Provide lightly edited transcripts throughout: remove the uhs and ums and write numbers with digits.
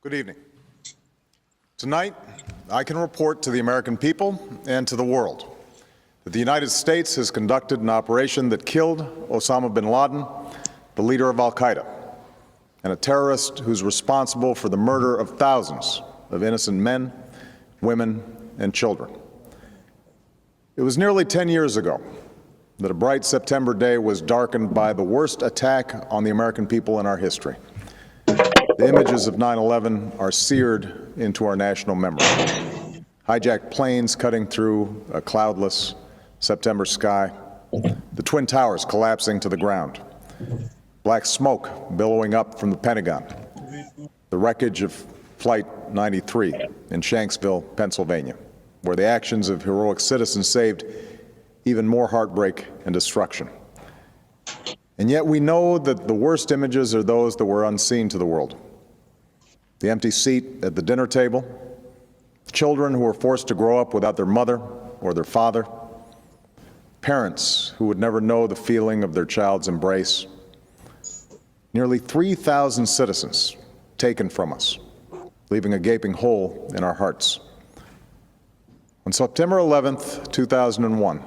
Good evening. Tonight, I can report to the American people and to the world that the United States has conducted an operation that killed Osama bin Laden, the leader of al-Qaeda, and a terrorist who's responsible for the murder of thousands of innocent men, women, and children. It was nearly 10 years ago that a bright September day was darkened by the worst attack on the American people in our history. The images of 9/11 are seared into our national memory. Hijacked planes cutting through a cloudless September sky, the Twin Towers collapsing to the ground, black smoke billowing up from the Pentagon, the wreckage of Flight 93 in Shanksville, Pennsylvania, where the actions of heroic citizens saved even more heartbreak and destruction. And yet we know that the worst images are those that were unseen to the world. The empty seat at the dinner table, children who were forced to grow up without their mother or their father, parents who would never know the feeling of their child's embrace, nearly 3,000 citizens taken from us, leaving a gaping hole in our hearts. On September 11th, 2001,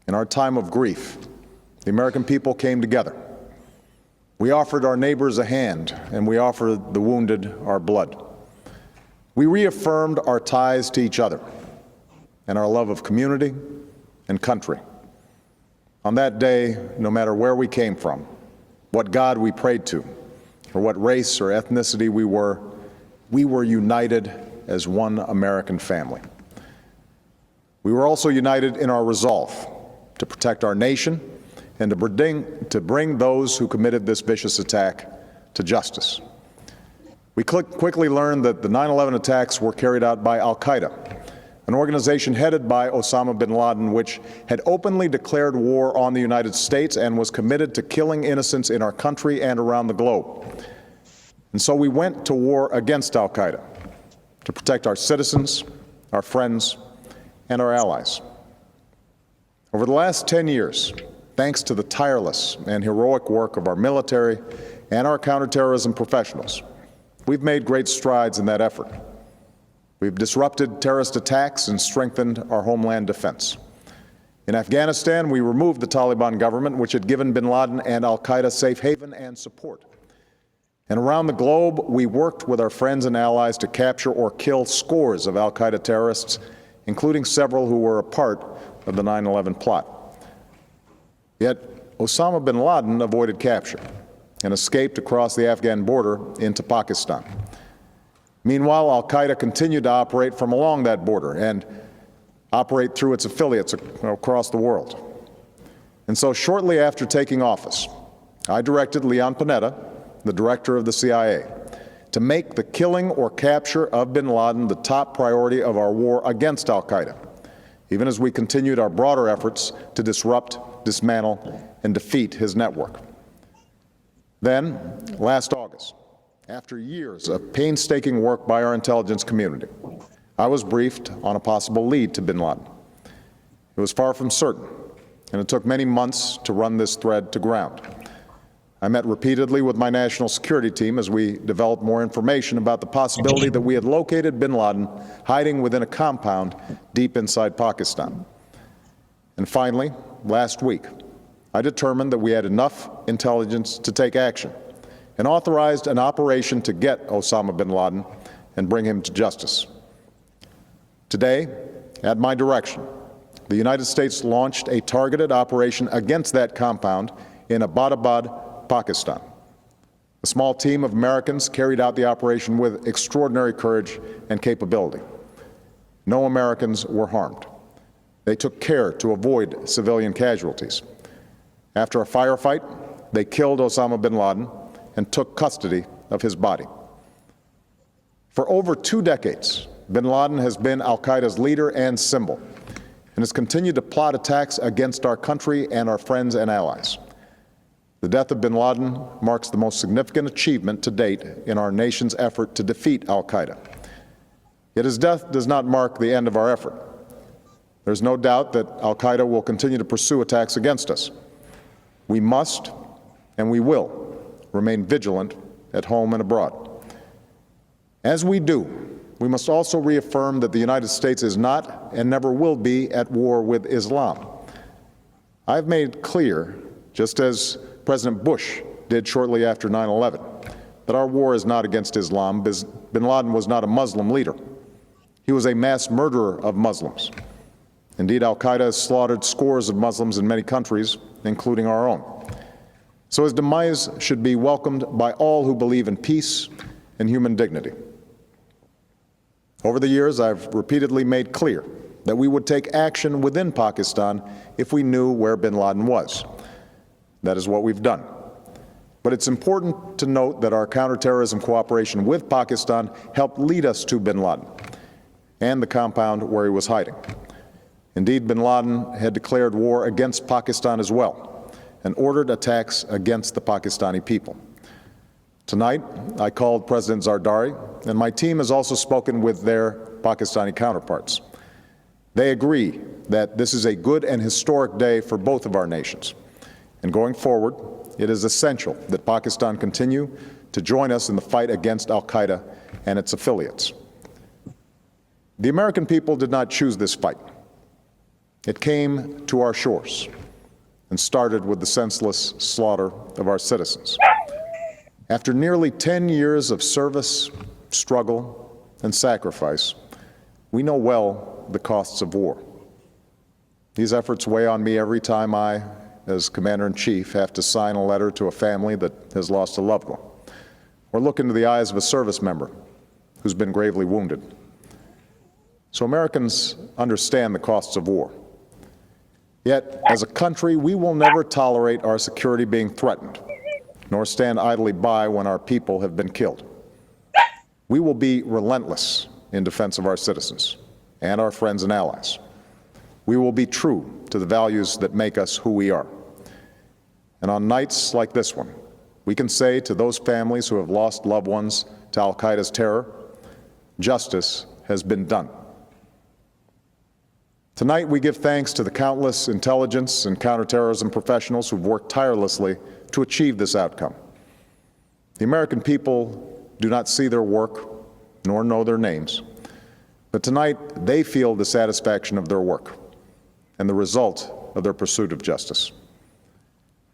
in our time of grief, the American people came together. We offered our neighbors a hand, and we offered the wounded our blood. We reaffirmed our ties to each other and our love of community and country. On that day, no matter where we came from, what God we prayed to, or what race or ethnicity we were united as one American family. We were also united in our resolve to protect our nation and to bring those who committed this vicious attack to justice. We quickly learned that the 9/11 attacks were carried out by al-Qaeda, an organization headed by Osama bin Laden, which had openly declared war on the United States and was committed to killing innocents in our country and around the globe. And so we went to war against al-Qaeda to protect our citizens, our friends, and our allies. Over the last 10 years, thanks to the tireless and heroic work of our military and our counterterrorism professionals, we've made great strides in that effort. We've disrupted terrorist attacks and strengthened our homeland defense. In Afghanistan, we removed the Taliban government, which had given bin Laden and al-Qaeda safe haven and support. And around the globe, we worked with our friends and allies to capture or kill scores of al-Qaeda terrorists, including several who were a part of the 9/11 plot. Yet Osama bin Laden avoided capture and escaped across the Afghan border into Pakistan. Meanwhile, al-Qaeda continued to operate from along that border and operate through its affiliates across the world. And so shortly after taking office, I directed Leon Panetta, the director of the CIA, to make the killing or capture of bin Laden the top priority of our war against al-Qaeda, even as we continued our broader efforts to disrupt, dismantle, and defeat his network. Then, last August, after years of painstaking work by our intelligence community, I was briefed on a possible lead to bin Laden. It was far from certain, and it took many months to run this thread to ground. I met repeatedly with my national security team as we developed more information about the possibility that we had located bin Laden hiding within a compound deep inside Pakistan. And finally, last week, I determined that we had enough intelligence to take action and authorized an operation to get Osama bin Laden and bring him to justice. Today, at my direction, the United States launched a targeted operation against that compound in Abbottabad, Pakistan. A small team of Americans carried out the operation with extraordinary courage and capability. No Americans were harmed. They took care to avoid civilian casualties. After a firefight, they killed Osama bin Laden and took custody of his body. For over 2 decades, bin Laden has been al-Qaeda's leader and symbol, and has continued to plot attacks against our country and our friends and allies. The death of bin Laden marks the most significant achievement to date in our nation's effort to defeat al-Qaeda. Yet his death does not mark the end of our effort. There's no doubt that al-Qaeda will continue to pursue attacks against us. We must and we will remain vigilant at home and abroad. As we do, we must also reaffirm that the United States is not and never will be at war with Islam. I've made clear, just as President Bush did shortly after 9/11, that our war is not against Islam. Bin Laden was not a Muslim leader. He was a mass murderer of Muslims. Indeed, al-Qaeda has slaughtered scores of Muslims in many countries, including our own. So his demise should be welcomed by all who believe in peace and human dignity. Over the years, I've repeatedly made clear that we would take action within Pakistan if we knew where bin Laden was. That is what we've done. But it's important to note that our counterterrorism cooperation with Pakistan helped lead us to bin Laden and the compound where he was hiding. Indeed, bin Laden had declared war against Pakistan as well and ordered attacks against the Pakistani people. Tonight, I called President Zardari, and my team has also spoken with their Pakistani counterparts. They agree that this is a good and historic day for both of our nations. And going forward, it is essential that Pakistan continue to join us in the fight against al-Qaeda and its affiliates. The American people did not choose this fight. It came to our shores and started with the senseless slaughter of our citizens. After nearly 10 years of service, struggle, and sacrifice, we know well the costs of war. These efforts weigh on me every time I, as Commander-in-Chief, have to sign a letter to a family that has lost a loved one, or look into the eyes of a service member who's been gravely wounded. So Americans understand the costs of war. Yet, as a country, we will never tolerate our security being threatened, nor stand idly by when our people have been killed. We will be relentless in defense of our citizens and our friends and allies. We will be true to the values that make us who we are. And on nights like this one, we can say to those families who have lost loved ones to al-Qaeda's terror, justice has been done. Tonight, we give thanks to the countless intelligence and counterterrorism professionals who've worked tirelessly to achieve this outcome. The American people do not see their work nor know their names, but tonight they feel the satisfaction of their work and the result of their pursuit of justice.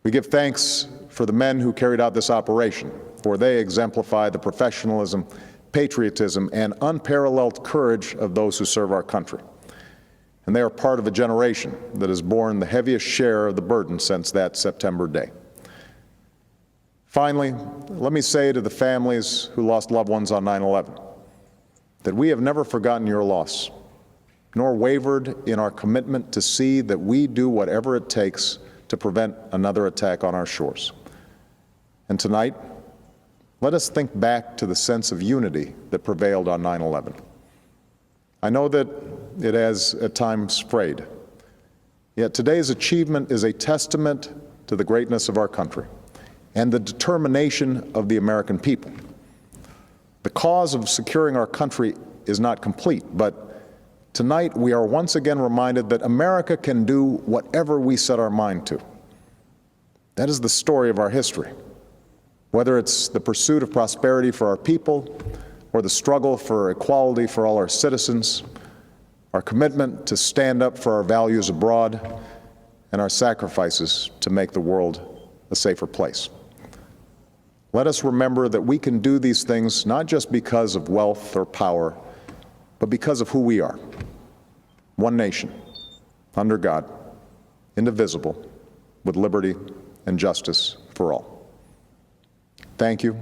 We give thanks for the men who carried out this operation, for they exemplify the professionalism, patriotism, and unparalleled courage of those who serve our country. And they are part of a generation that has borne the heaviest share of the burden since that September day. Finally, let me say to the families who lost loved ones on 9/11 that we have never forgotten your loss, nor wavered in our commitment to see that we do whatever it takes to prevent another attack on our shores. And tonight, let us think back to the sense of unity that prevailed on 9/11. I know that it has at times frayed, yet today's achievement is a testament to the greatness of our country and the determination of the American people. The cause of securing our country is not complete, but tonight we are once again reminded that America can do whatever we set our mind to. That is the story of our history. Whether it's the pursuit of prosperity for our people or the struggle for equality for all our citizens, our commitment to stand up for our values abroad, and our sacrifices to make the world a safer place. Let us remember that we can do these things not just because of wealth or power, but because of who we are. One nation, under God, indivisible, with liberty and justice for all. Thank you.